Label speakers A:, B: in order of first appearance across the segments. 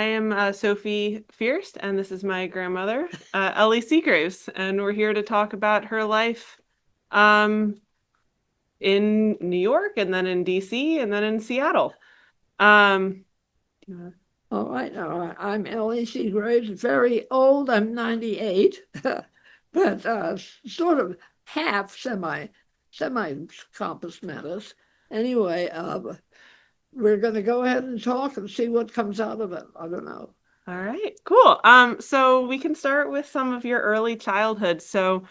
A: I am Sophie Fierst, and this is my grandmother, Ellie Seagraves, and we're here to talk about her life um, in New York, and then in DC, and then in Seattle. Um,
B: I'm Ellie Seagraves, very old. I'm 98, but sort of half semi compass mentis. Anyway, we're going to go ahead and talk and see what comes out of it. I don't know.
A: all right, cool. So we can start with some of your early childhood. So,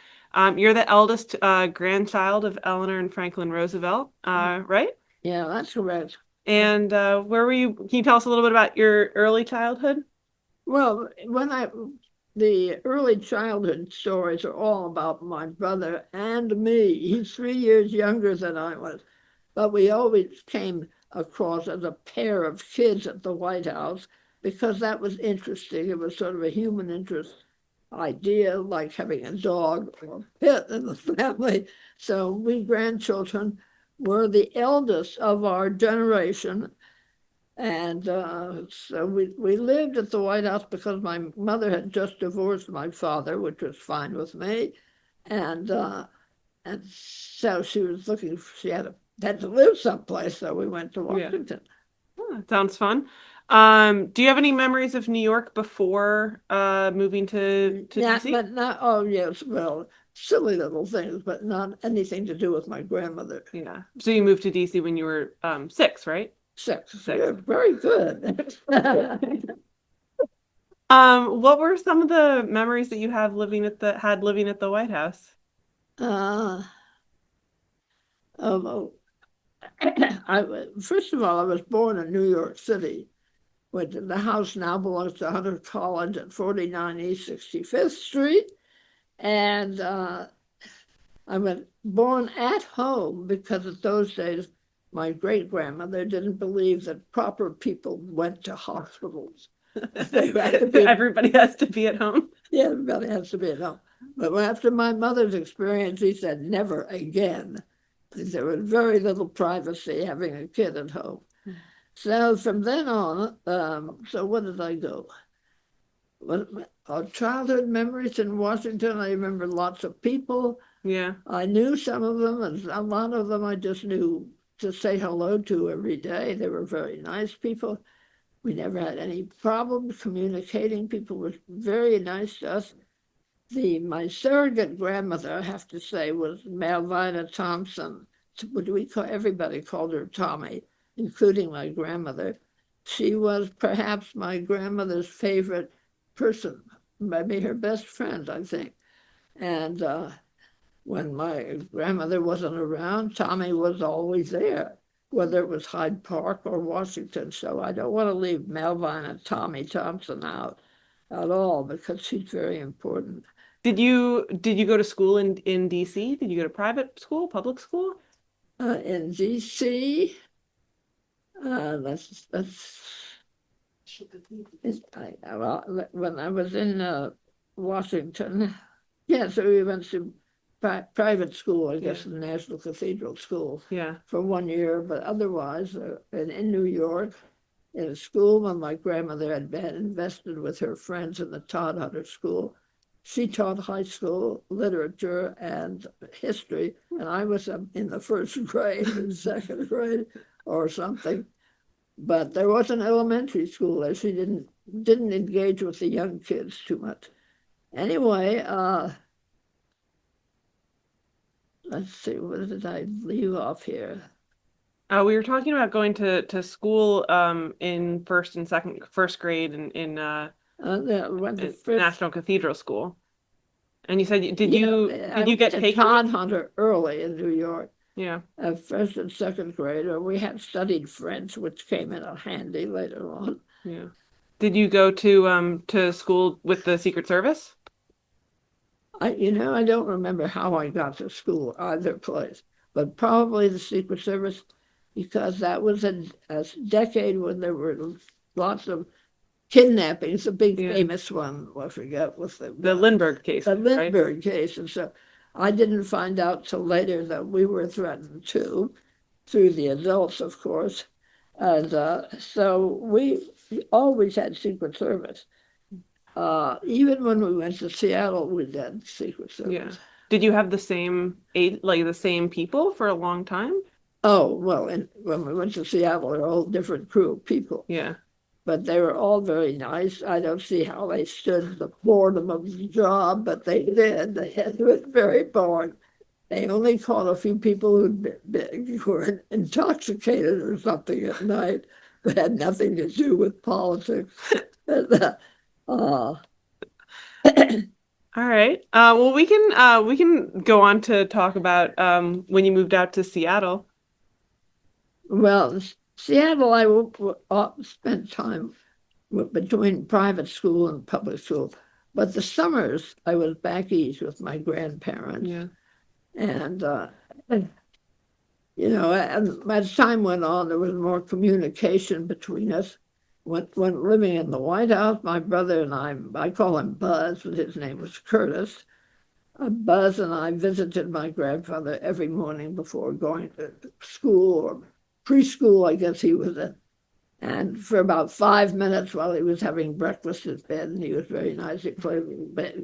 A: you're the eldest grandchild of Eleanor and Franklin Roosevelt, right?
B: Yeah, that's correct.
A: And where were you? Can you tell us a little bit about your early childhood?
B: Well, the early childhood stories are all about my brother and me. He's 3 years younger than I was, but we always came across as a pair of kids at the White House because that was interesting. It was sort of a human interest idea, like having a dog or a pet in the family. So we grandchildren were the eldest of our generation, and so we lived at the White House because my mother had just divorced my father, which was fine with me. And and so she was looking, had to live someplace, so we went to
A: Yeah.
B: Washington.
A: Oh, that sounds fun. Do you have any memories of New York before moving to
B: Yeah,
A: DC?
B: but not, oh, yes, well, silly little things, but not anything to do with my grandmother.
A: Yeah. So you moved to DC when you were 6, right?
B: Six.
A: Six.
B: Yeah, very good.
A: What were some of the memories that you have living at the White House?
B: uh, um, I, first of all, I was born in New York City, which the house now belongs to Hunter College at 49 East 65th Street. And I was born at home because at those days, my great grandmother didn't believe that proper people went to hospitals. They had to be,
A: Everybody has to be at home.
B: yeah, everybody has to be at home. But after my mother's experience, he said, never again. There was very little privacy having a kid at home. So from then on, so what did I go? Well, our childhood memories in Washington, I remember lots of people.
A: Yeah.
B: I knew some of them, and a lot of them I just knew to say hello to every day. They were very nice people. We never had any problems communicating. People were very nice to us. My surrogate grandmother, I have to say, was Malvina Thompson. What do we call? Everybody called her Tommy, including my grandmother. She was perhaps my grandmother's favorite person, maybe her best friend, I think. And when my grandmother wasn't around, Tommy was always there, whether it was Hyde Park or Washington. So I don't want to leave Malvina Tommy Thompson out at all because she's very important.
A: Did you go to school in DC? Did you go to private school, public school?
B: In D.C., that's well, when I was in Washington, yeah, so we went to private school, I guess,
A: Yeah.
B: the National Cathedral School
A: Yeah.
B: for 1 year, but otherwise, in New York, in a school when my grandmother had been invested with her friends in the Todd Hunter School. She taught high school literature and history, and I was in the first grade and second grade or something. But there was an elementary school there. She didn't engage with the young kids too much. Anyway, let's see, what did I leave off here?
A: We were talking about going to school in first grade
B: Yeah, I went to
A: in
B: fifth.
A: National Cathedral School. And you said
B: Yeah, I
A: did you
B: went
A: get
B: to
A: taken?
B: Todd Hunter early in New York.
A: Yeah.
B: First and second grade, or we had studied French, which came in handy later on.
A: Yeah. Did you go to school with the Secret Service?
B: I don't remember how I got to school either place, but probably the Secret Service, because that was a decade when there were lots of kidnappings. The big
A: Yeah.
B: famous one, I forget, was
A: The Lindbergh case,
B: the
A: right?
B: Lindbergh case, and so I didn't find out till later that we were threatened too, through the adults, of course. And so always had Secret Service. Even when we went to Seattle, we had Secret Service.
A: Yeah. Did you have the same eight, like the same people for a long time?
B: Oh, well, and when we went to Seattle, they were all different crew of people.
A: Yeah.
B: But they were all very nice. I don't see how they stood the boredom of the job, but they did. It was very boring. They only caught a few people who were intoxicated or something at night, but had nothing to do with politics. uh,
A: All right. Well, we can go on to talk about when you moved out to Seattle.
B: well, Seattle, spent time between private school and public school. But the summers, I was back east with my grandparents.
A: Yeah.
B: And, and as time went on, there was more communication between us. When living in the White House, my brother and I call him Buzz, but his name was Curtis. Buzz and I visited my grandfather every morning before going to school or preschool, I guess he was in. And for about 5 minutes while he was having breakfast in bed, and he was very nice, he played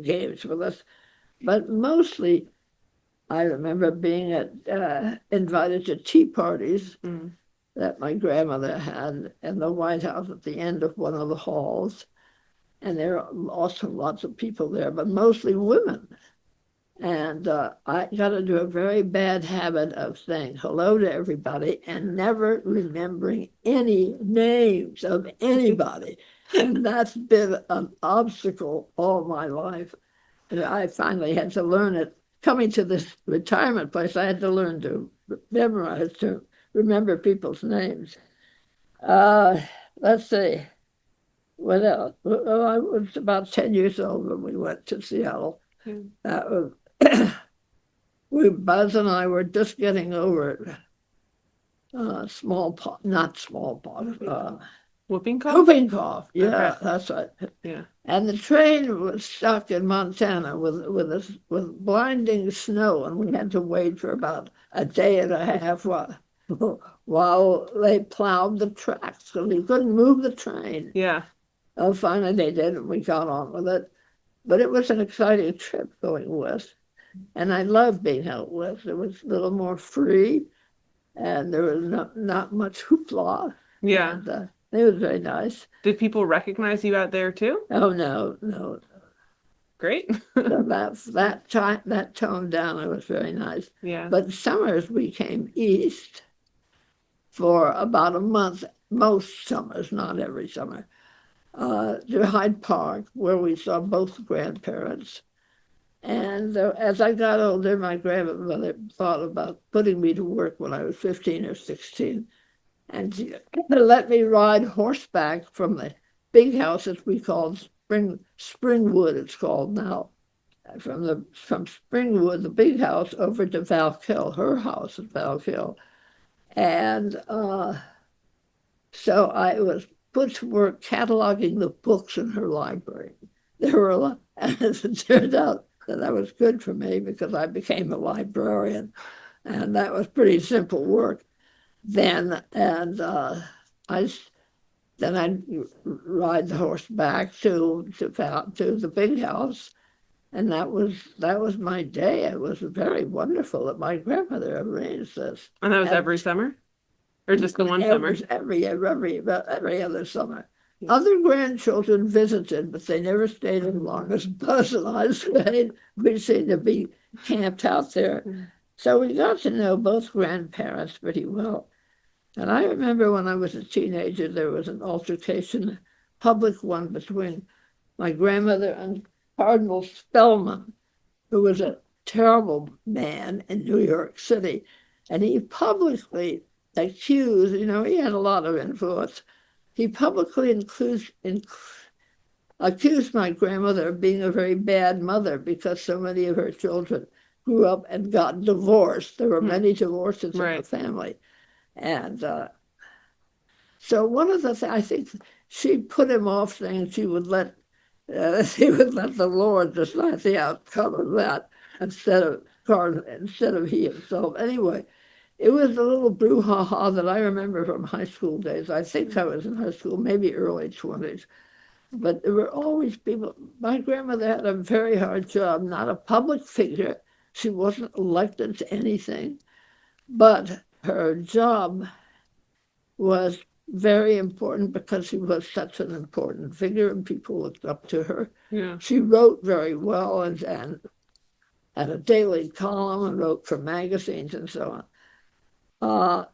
B: games with us. But mostly, I remember being invited to tea parties that my grandmother had in the White House at the end of one of the halls. And there are also lots of people there, but mostly women. And I got into a very bad habit of saying hello to everybody and never remembering any names of anybody. And that's been an obstacle all my life. And I finally had to learn it. Coming to this retirement place, I had to learn to memorize, to remember people's names. Let's see. What else? Well, I was about 10 years old when we went to Seattle. That was Buzz and I were just getting over smallpox, not smallpox,
A: Whooping cough?
B: whooping cough. Yeah,
A: Okay.
B: that's right.
A: Yeah.
B: And the train was stuck in Montana with blinding snow, and we had to wait for about a day and a half while they plowed the tracks, so we couldn't move the train.
A: Yeah.
B: Oh, finally they did, and we got on with it. But it was an exciting trip going west. And I loved being out west. It was a little more free, and there was not much hoopla.
A: Yeah.
B: And it was very nice.
A: Did people recognize you out there too?
B: Oh, no.
A: Great.
B: So that toned down. It was very nice.
A: Yeah.
B: But summers we came east for about a month, most summers, not every summer, to Hyde Park, where we saw both grandparents. And as I got older, my grandmother thought about putting me to work when I was 15 or 16. And she let me ride horseback from the big house that we called Springwood, it's called now. From Springwood, the big house, over to Valkill, her house at Valkill. And so I was put to work cataloging the books in her library. There were a lot, and as it turned out, that was good for me because I became a librarian, and that was pretty simple work then. And I'd ride the horse back to the big house, and that was my day. It was very wonderful that my grandmother arranged this.
A: And that was every summer? Or just the one summer?
B: Every other summer. Other grandchildren visited, but they never stayed as long as Buzz and I stayed. We seemed to be camped out there. So we got to know both grandparents pretty well. And I remember when I was a teenager, there was an altercation, public one, between my grandmother and Cardinal Spellman, who was a terrible man in New York City. And he publicly accused, he had a lot of influence. He publicly accused my grandmother of being a very bad mother because so many of her children grew up and got divorced. There were many divorces in the family. And so one of the things, I think she put him off saying she would let the Lord decide the outcome of that instead of he himself. Anyway, It was a little brouhaha that I remember from high school days. I think I was in high school, maybe early 20s. But there were always people. My grandmother had a very hard job, not a public figure. She wasn't elected to anything, but her job was very important because she was such an important figure and people looked up to her.
A: Yeah.
B: She wrote very well and had a daily column and wrote for magazines and so on.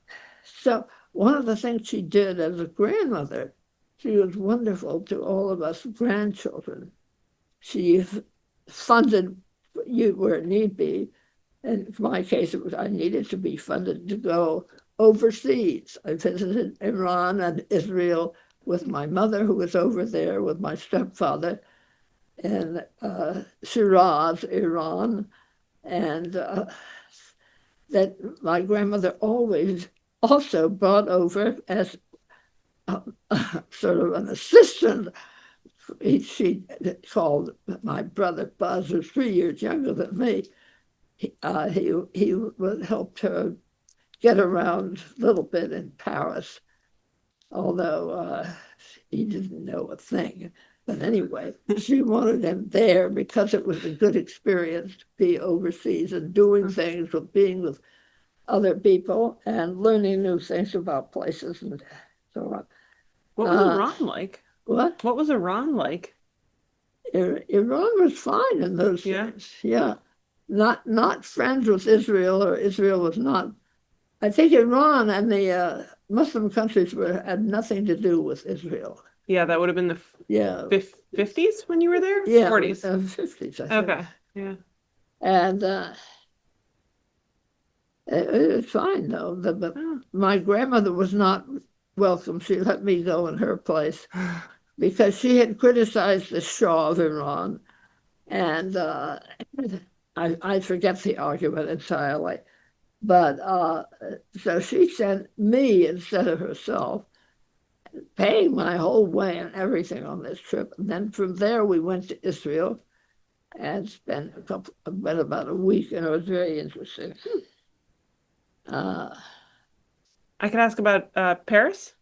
B: So one of the things she did as a grandmother, she was wonderful to all of us grandchildren. She funded you where need be. And in my case, it was I needed to be funded to go overseas. I visited Iran and Israel with my mother, who was over there with my stepfather in Shiraz, Iran, and that my grandmother always also brought over as sort of an assistant. She called my brother Buzz, who's 3 years younger than me. He would help her get around a little bit in Paris, although he didn't know a thing. But anyway, she wanted him there because it was a good experience to be overseas and doing things with being with other people and learning new things about places and so on.
A: What was Iran like?
B: What?
A: What was Iran like?
B: Iran was fine in those days. Yeah. Not friends with Israel, or Israel was not. I think Iran and the Muslim countries had nothing to do with Israel.
A: Yeah, that would have been the
B: Yeah.
A: 50s when you were there?
B: Yeah,
A: 40s.
B: 50s, I think.
A: Okay, yeah.
B: And it was fine, though. But my grandmother was not welcome. She let me go in her place because she had criticized the Shah of Iran. And I forget the argument entirely. But so she sent me instead of herself, paying my whole way and everything on this trip. And then from there, we went to Israel and spent about a week, and it was very interesting.
A: I could ask about Paris.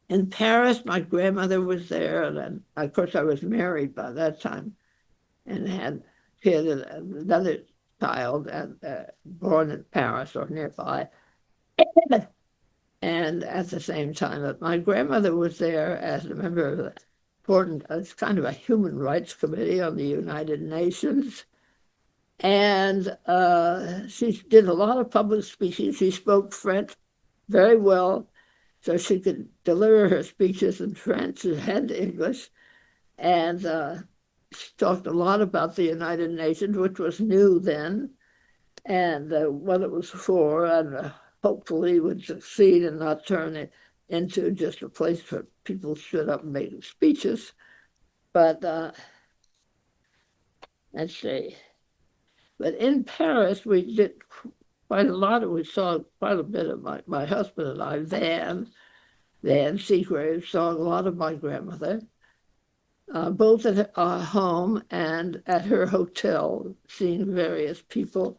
B: In Paris, my grandmother was there, and then, of course, I was married by that time and had another child and born in Paris or nearby. And at the same time, my grandmother was there as a member of the important, it's kind of a human rights committee on the United Nations. And she did a lot of public speaking. She spoke French very well, so she could deliver her speeches in French and English. And she talked a lot about the United Nations, which was new then, and what it was for, and hopefully would succeed and not turn it into just a place for people stood up and made speeches. But let's see. But in Paris, we did quite a lot. We saw quite a bit of my husband and I, Van Seagraves, saw a lot of my grandmother, both at our home and at her hotel, seeing various people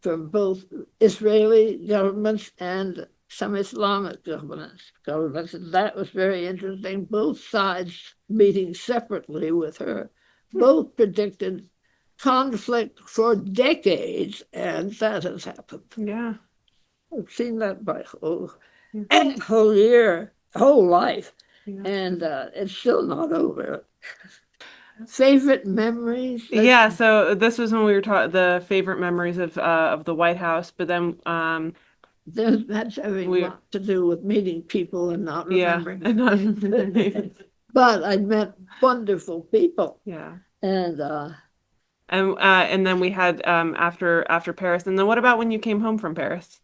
B: from both Israeli governments and some Islamic governments. And that was very interesting. Both sides meeting separately with her, both predicted conflict for decades, and that has happened.
A: Yeah.
B: I've seen that my whole year, whole life, and it's still not over. Favorite memories?
A: Yeah, so this was when we were talking the favorite memories of the White House, but then
B: that's having a lot to do with meeting people and not remembering.
A: And not remembering their names.
B: But I met wonderful people.
A: Yeah.
B: And
A: then we had after Paris. And then what about when you came home from Paris?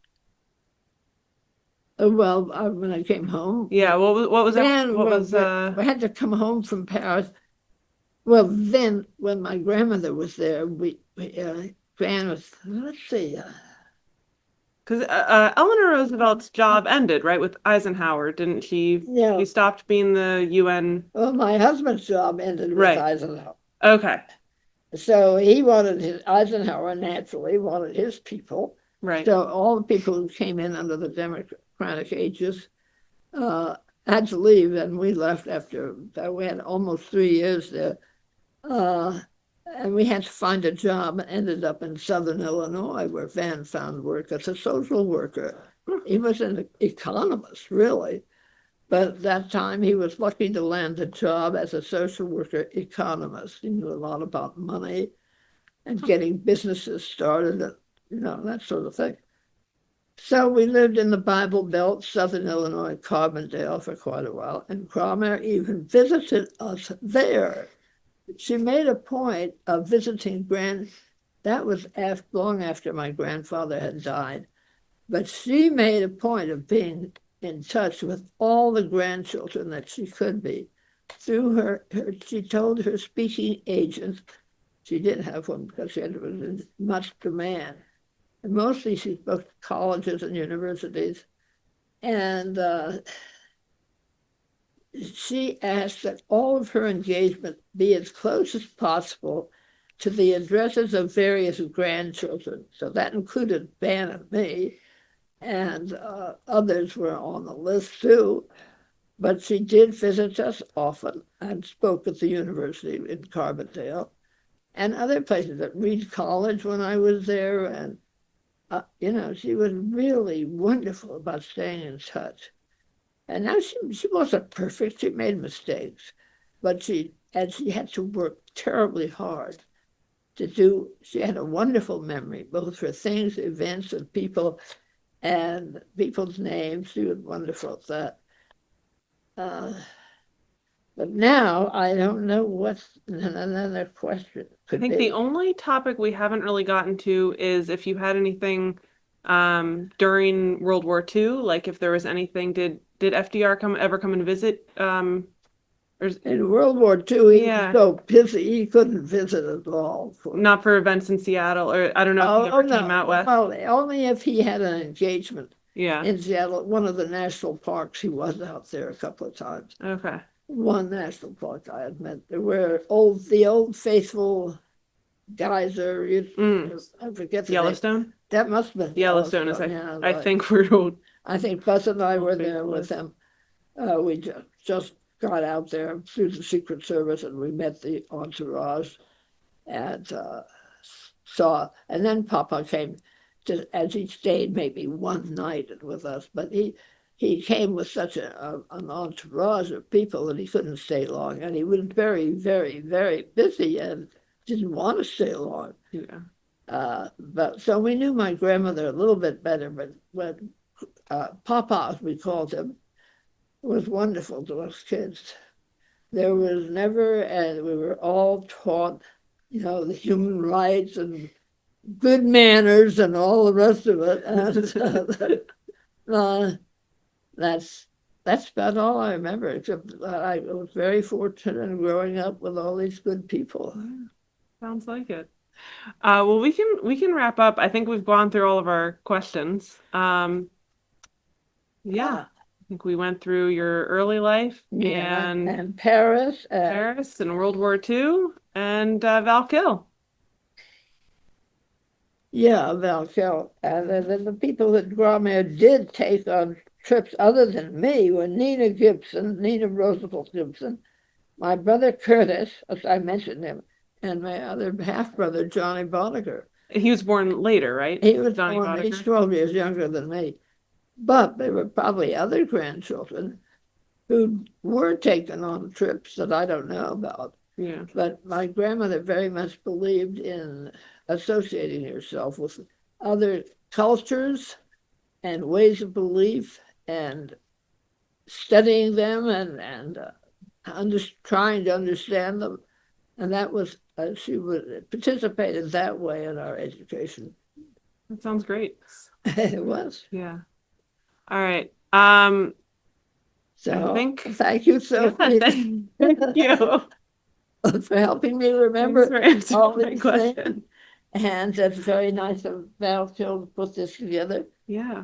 B: Well, when I came home.
A: Yeah, what was
B: then,
A: that? What was
B: I had to come home from Paris. Well, then when my grandmother was there, Gran was, let's see.
A: Because Eleanor Roosevelt's job ended, right, with Eisenhower, didn't she?
B: Yeah.
A: She stopped being the UN.
B: Well, my husband's job ended with Eisenhower.
A: Okay.
B: So Eisenhower naturally wanted his people
A: Right.
B: So all the people who came in under the Democratic aegis had to leave, and we left after that. We had almost 3 years there. And we had to find a job and ended up in Southern Illinois, where Van found work as a social worker. He was an economist, really. But at that time, he was lucky to land a job as a social worker economist. He knew a lot about money and getting businesses started, and, that sort of thing. So we lived in the Bible Belt, Southern Illinois, Carbondale for quite a while, and Grandmére even visited us there. She made a point of visiting that was long after my grandfather had died, but she made a point of being in touch with all the grandchildren that she could be. Through she told her speaking agent, she didn't have one because she was in much demand. And mostly she spoke to colleges and universities. And she asked that all of her engagement be as close as possible to the addresses of various grandchildren. So that included Van and me, and others were on the list too. But she did visit us often and spoke at the university in Carbondale and other places at Reed College when I was there. And, she was really wonderful about staying in touch. And now she wasn't perfect. She made mistakes, but she had to work terribly hard to do. She had a wonderful memory, both for things, events, and people, and people's names. She was wonderful at that. But now I don't know what's another question.
A: I think the only topic we haven't really gotten to is if you had anything during World War II, like if there was anything, did FDR ever come and visit?
B: In World War II, he was so busy he couldn't visit at all.
A: Not for events in Seattle, or I don't know if he ever came out west.
B: Well, only if he had an engagement.
A: Yeah.
B: In Seattle, one of the national parks, he was out there a couple of times.
A: Okay.
B: One national park I had met. There were the old faithful geyser. I forget the
A: Yellowstone.
B: Name. That must have been
A: Yellowstone. I think we're old.
B: I think Buzz and I were there with him. We just got out there through the Secret Service, and we met the entourage and saw. And then Papa came, as he stayed maybe one night with us, but he came with such an entourage of people that he couldn't stay long, and he was very, very, very busy and didn't want to stay long.
A: Yeah.
B: But so we knew my grandmother a little bit better, but when Papa, as we called him, was wonderful to us kids. There was never, and we were all taught, the human rights and good manners and all the rest of it. And that's about all I remember, except that I was very fortunate in growing up with all these good people.
A: Sounds like it. Well, we can wrap up. I think we've gone through all of our questions. Yeah. I think we went through your early life
B: and Paris
A: and World War II and Valkill.
B: Yeah, Valkill. And then the people that Grandmére did take on trips other than me were Nina Roosevelt Gibson, my brother Curtis, as I mentioned him, and my other half-brother, Johnny Boddicker.
A: He was born later, right?
B: He was born, he's 12 years younger than me. But there were probably other grandchildren who were taken on trips that I don't know about.
A: Yeah.
B: But my grandmother very much believed in associating herself with other cultures and ways of belief and studying them and trying to understand them. And that was, she would participate in that way in our education.
A: That sounds great.
B: It was.
A: Yeah. All right.
B: So
A: I think,
B: thank you, Sophie.
A: Thank you
B: for helping me remember all these things. And it's very nice of Valkill to put this together.
A: Yeah.